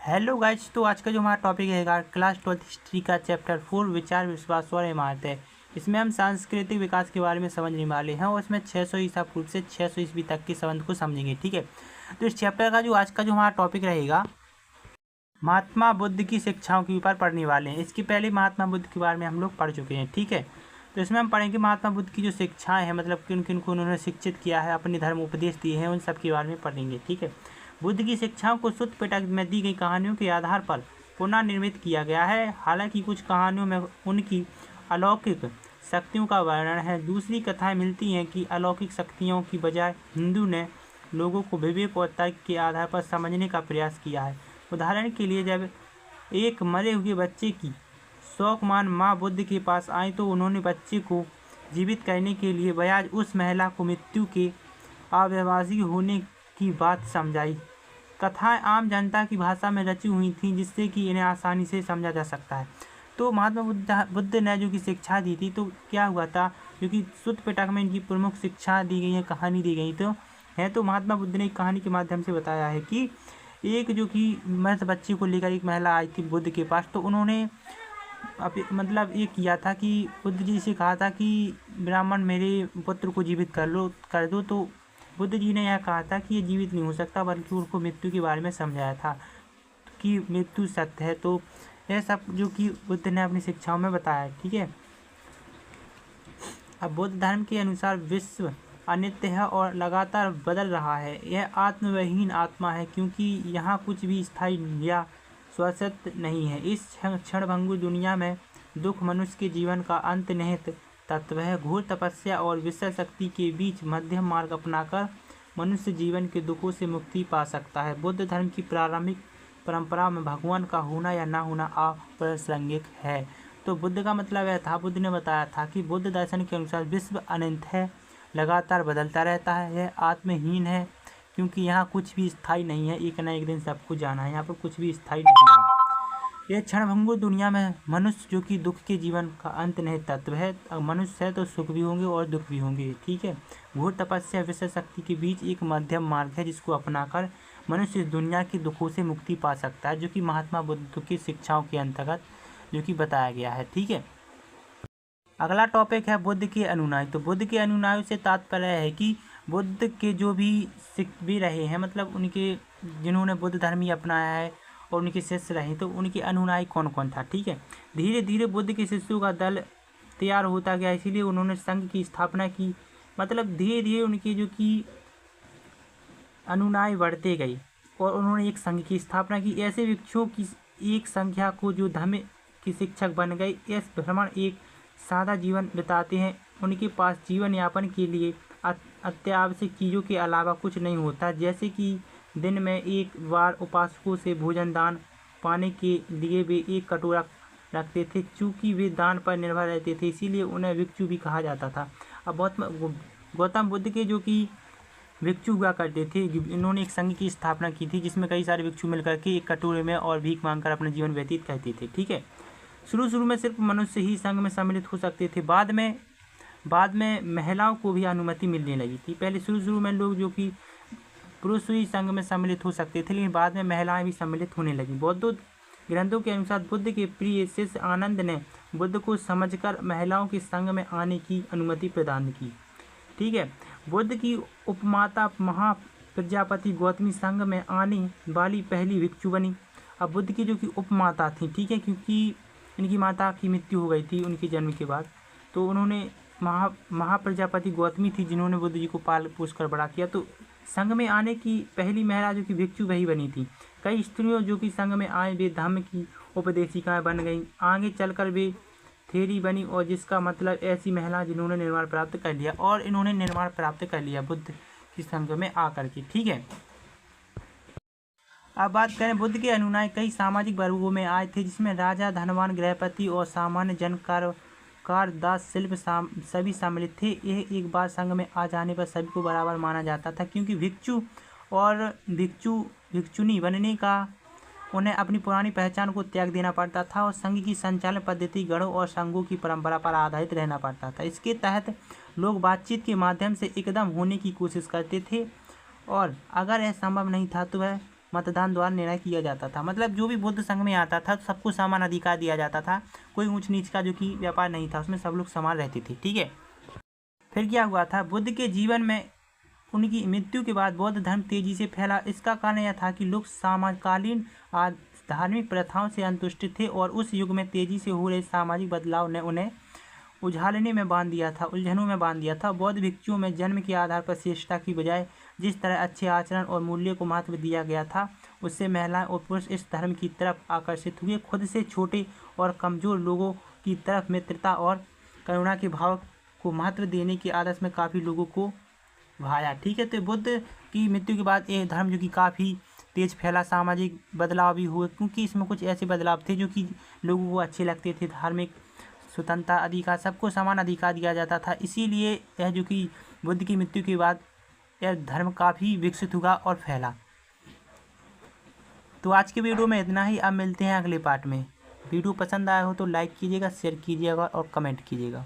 Hello guys. तो आज का जो हमारा टॉपिक है क्लास 12 हिस्ट्री का चैप्टर 4 विचार विश्वास और इमारत है। इसमें हम सांस्कृतिक विकास के बारे में समझने वाले हैं और इसमें 600 ईसा पूर्व से 600 ईस्वी तक के संबंध को समझेंगे। ठीक है, तो इस चैप्टर का जो आज का जो हमारा टॉपिक रहेगा महात्मा बुद्ध की शिक्षाओं के ऊपर पढ़ने वाले हैं। इसके पहले महात्मा बुद्ध के बारे में हम लोग पढ़ चुके हैं। ठीक है, तो इसमें हम पढ़ेंगे महात्मा बुद्ध की जो शिक्षाएं हैं, मतलब किन किन को उन्होंने शिक्षित किया है, अपने धर्म उपदेश दिए हैं, उन सब के बारे में पढ़ेंगे। ठीक है, बुद्ध की शिक्षाओं को सुत्त पिटक में दी गई कहानियों के आधार पर पुनर्निर्मित किया गया है। हालांकि कुछ कहानियों में उनकी अलौकिक शक्तियों का वर्णन है, दूसरी कथाएं मिलती हैं कि अलौकिक शक्तियों की बजाय हिंदू ने लोगों को विवेक और तर्क के आधार पर समझने का प्रयास किया है। उदाहरण के लिए, जब एक मरे हुए बच्चे की शौकमान माँ बुद्ध के पास आई तो उन्होंने बच्चे को जीवित करने के लिए बजाय उस महिला को मृत्यु के अव्यवहार्य होने की बात समझाई। कथाएं आम जनता की भाषा में रची हुई थीं, जिससे कि इन्हें आसानी से समझा जा सकता है। तो महात्मा बुद्ध ने जो कि शिक्षा दी थी, तो क्या हुआ था, जो कि सुत्त पिटक में इनकी प्रमुख शिक्षा दी गई है, कहानी दी गई तो महात्मा बुद्ध ने एक कहानी के माध्यम से बताया है कि एक जो कि मृत बच्चे को लेकर एक महिला आई थी बुद्ध के पास। तो उन्होंने मतलब ये किया था कि बुद्ध जी से कहा था कि ब्राह्मण मेरे पुत्र को जीवित कर दो। तो बुद्ध जी ने यह कहा था कि ये जीवित नहीं हो सकता, बल्कि उनको मृत्यु के बारे में समझाया था कि मृत्यु सत्य है। तो यह सब जो कि बुद्ध ने अपनी शिक्षाओं में बताया। ठीक है, अब बौद्ध धर्म के अनुसार विश्व अनित्य है और लगातार बदल रहा है। यह आत्मविहीन आत्मा है, क्योंकि यहाँ कुछ भी स्थायी या शाश्वत नहीं है। इस क्षणभंगुर दुनिया में दुख मनुष्य के जीवन का अंतर्निहित तत्व है। घोर तपस्या और विषय शक्ति के बीच मध्यम मार्ग अपनाकर मनुष्य जीवन के दुखों से मुक्ति पा सकता है। बुद्ध धर्म की प्रारंभिक परंपरा में भगवान का होना या ना होना अप्रासंगिक है। तो बुद्ध का मतलब यह था, बुद्ध ने बताया था कि बुद्ध दर्शन के अनुसार विश्व अनंत है, लगातार बदलता रहता है, यह आत्महीन है, क्योंकि यहाँ कुछ भी स्थायी नहीं है, एक न एक दिन सबको जाना है, यहाँ पर कुछ भी स्थायी नहीं है। यह क्षणभंगुर दुनिया में मनुष्य जो कि दुख के जीवन का अंत नहीं तत्व है। मनुष्य है तो सुख भी होंगे और दुख भी होंगे। ठीक है, घोर तपस्या विषय शक्ति के बीच एक मध्यम मार्ग है, जिसको अपनाकर मनुष्य इस दुनिया के दुखों से मुक्ति पा सकता है, जो कि महात्मा बुद्ध की शिक्षाओं के अंतर्गत जो कि बताया गया है। ठीक है, अगला टॉपिक है बुद्ध के अनुयायी। तो बुद्ध के अनुयायी से तात्पर्य है कि बुद्ध के जो भी सिख भी रहे हैं, मतलब उनके जिन्होंने बुद्ध धर्म ही अपनाया है और उनके शिष्य रहे, तो उनके अनुयायी कौन कौन था। ठीक है, धीरे धीरे बुद्ध के शिष्यों का दल तैयार होता गया, इसीलिए उन्होंने संघ की स्थापना की। मतलब धीरे धीरे उनके जो कि अनुयायी बढ़ते गए और उन्होंने एक संघ की स्थापना की। ऐसे भिक्षुओं की एक संख्या को जो धर्म के शिक्षक बन गए। इस भ्रमण एक सादा जीवन बिताते हैं, उनके पास जीवन यापन के लिए अत्यावश्यक चीज़ों के अलावा कुछ नहीं होता, जैसे कि दिन में एक बार उपासकों से भोजन दान पाने के लिए वे एक कटोरा रखते थे। चूँकि वे दान पर निर्भर रहते थे, इसीलिए उन्हें भिक्षु भी कहा जाता था। अब गौतम बुद्ध के जो कि भिक्षु हुआ करते थे, इन्होंने एक संघ की स्थापना की थी, जिसमें कई सारे भिक्षु मिलकर के एक कटोरे में और भीख मांगकर अपना जीवन व्यतीत करते थे। ठीक है, शुरू में सिर्फ मनुष्य ही संघ में सम्मिलित हो सकते थे, बाद में महिलाओं को भी अनुमति मिलने लगी थी। पहले शुरू में लोग जो कि पुरुष ही संघ में सम्मिलित हो सकते थे, लेकिन बाद में महिलाएं भी सम्मिलित होने लगी। बौद्ध ग्रंथों के अनुसार बुद्ध के प्रिय शिष्य आनंद ने बुद्ध को समझकर महिलाओं के संघ में आने की अनुमति प्रदान की। ठीक है, बुद्ध की उपमाता महाप्रजापति गौतमी संघ में आने वाली पहली भिक्षु बनी। अब बुद्ध की जो कि उपमाता थी, ठीक है, क्योंकि इनकी माता की मृत्यु हो गई थी उनके जन्म के बाद, तो उन्होंने महाप्रजापति गौतमी थी जिन्होंने बुद्ध जी को पाल पोस कर बड़ा किया। तो संघ में आने की पहली महिला जो कि भिक्षु वही बनी थी। कई स्त्रियों जो कि संघ में आए वे धर्म की उपदेशिकाएं बन गईं। आगे चलकर वे थेरी बनी, और जिसका मतलब ऐसी महिला जिन्होंने निर्माण प्राप्त कर लिया, और इन्होंने निर्माण प्राप्त कर लिया बुद्ध की संघ में आकर के। ठीक है, अब बात करें बुद्ध के अनुयायी कई सामाजिक वर्गों में आए थे, जिसमें राजा, धनवान, गृहपति और सामान्य जन, कार, दास, शिल्प सभी सम्मिलित थे। यह एक बार संघ में आ जाने पर सभी को बराबर माना जाता था, क्योंकि भिक्षु और भिक्षुनी बनने का उन्हें अपनी पुरानी पहचान को त्याग देना पड़ता था और संघ की संचालन पद्धति गणों और संघों की परंपरा पर आधारित रहना पड़ता था। इसके तहत लोग बातचीत के माध्यम से एकदम होने की कोशिश करते थे, और अगर यह संभव नहीं था तो वह मतदान द्वारा निर्णय किया जाता था। मतलब जो भी बुद्ध संघ में आता था तो सबको समान अधिकार दिया जाता था, कोई ऊंच नीच का जो कि व्यापार नहीं था, उसमें सब लोग समान रहते थे। ठीक है, फिर क्या हुआ था, बुद्ध के जीवन में उनकी मृत्यु के बाद बौद्ध धर्म तेजी से फैला। इसका कारण यह था कि लोग समकालीन धार्मिक प्रथाओं से संतुष्ट थे और उस युग में तेजी से हो रहे सामाजिक बदलाव ने उन्हें उलझनों में बांध दिया था। बौद्ध भिक्षुओं में जन्म के आधार पर श्रेष्ठता की बजाय जिस तरह अच्छे आचरण और मूल्य को महत्व दिया गया था, उससे महिलाएं और पुरुष इस धर्म की तरफ आकर्षित हुए। खुद से छोटे और कमजोर लोगों की तरफ मित्रता और करुणा के भाव को महत्व देने की आदत में काफ़ी लोगों को भाया। ठीक है, तो बुद्ध की मृत्यु के बाद ये धर्म जो कि काफ़ी तेज फैला, सामाजिक बदलाव भी हुए, क्योंकि इसमें कुछ ऐसे बदलाव थे जो कि लोगों को अच्छे लगते थे। धार्मिक स्वतंत्रता, अधिकार, सबको समान अधिकार दिया जाता था। इसीलिए यह जो कि बुद्ध की मृत्यु के बाद यह धर्म काफ़ी विकसित हुआ और फैला। तो आज के वीडियो में इतना ही, अब मिलते हैं अगले पार्ट में। वीडियो पसंद आया हो तो लाइक कीजिएगा, शेयर कीजिएगा और कमेंट कीजिएगा।